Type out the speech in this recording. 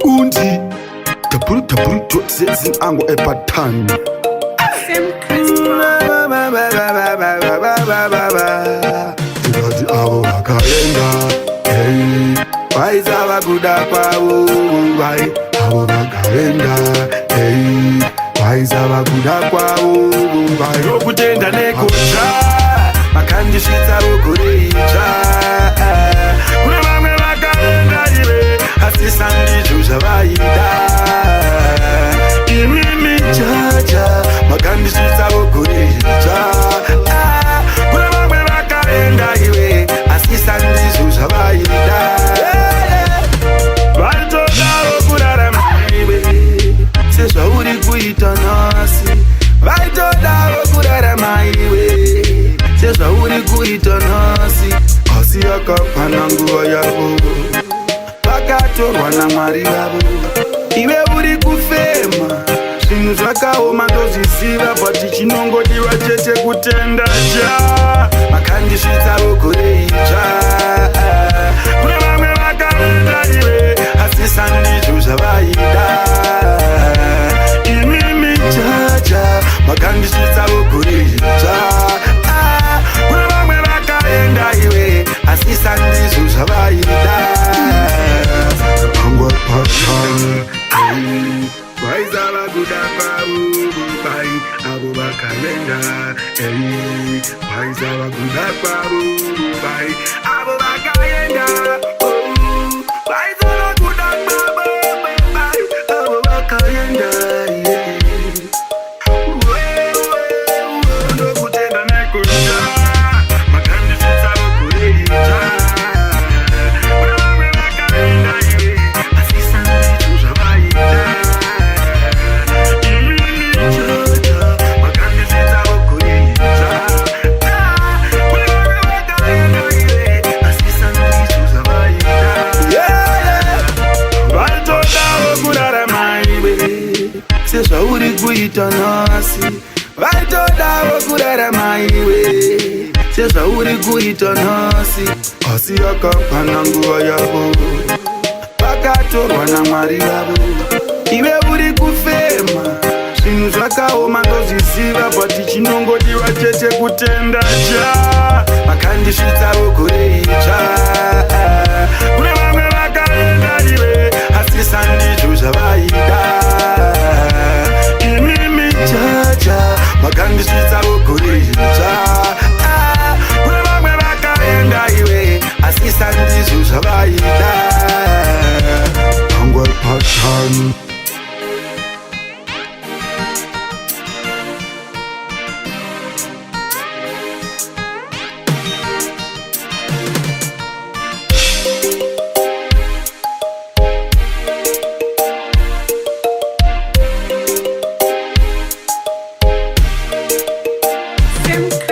Undi Taburu Zin Ango Epatan Tivati avo vakaenda Vaiza vakuda kwavo avo vakaenda Vaiza vakuda kwavo Rokutenda nekutya vakandisvitsa vokureitsva kuna vamwe vakaenda ive asi sandizvo zvavaida imimi jaja vakandisvitsa vokureitsva kuna vamwe vakaenda ive asi sandizvo zvavaida vaitodavo kurarama iwe sezvauri kuita nhasi vaitodavo kurarama iwe sezvauri kuita nhasi asi yakakwana nguva yavo vakatorwa naMwari vavo iwe uri kufema zvinhu zvakaoma ndozviziva bati chinongodiwa chete kutenda cha vakandisvitsa vokureitsva kuna vamwe vakaenda iwe asi sandizvo zvavaida imimi jaja vakandisvitsa vokureitsva kuna vamwe vakaenda iwe asi sandizvo zvavaida pangwa patani vaiza vakuda kwavo avo vakaenda vaiza vakuda kwavo avo vakaenda vaiza vakuda kwavo avo vakaenda ndokutenda nekutya vakandisvitsa vokureitsva kuna vamwe vakaenda iwe asi sandizvo zvavaida imini jaja vakandisvitsa vokureitsva kuna vamwe vakaenda iwe asi sandizvo zvavaida vaitodavo kurarama iwe sezvauri kuita nhasi vaitodavo kurarama iwe sezvauri kuita nhasi asi yakakwana nguva yavo vakatorwa naMwari vavo iwe uri kufema zvinhu zvakaoma ndozviziva bati chinongodiwa chete kutenda cha vakandisvitsa vokureitsva kuna vamwe vakaenda iwe asi sandizvo zvavaida imimi jaja vakandisvitsa vokureitsva kuna vamwe vakaenda iwe asi sandizvo zvavaida pangwa patani Sim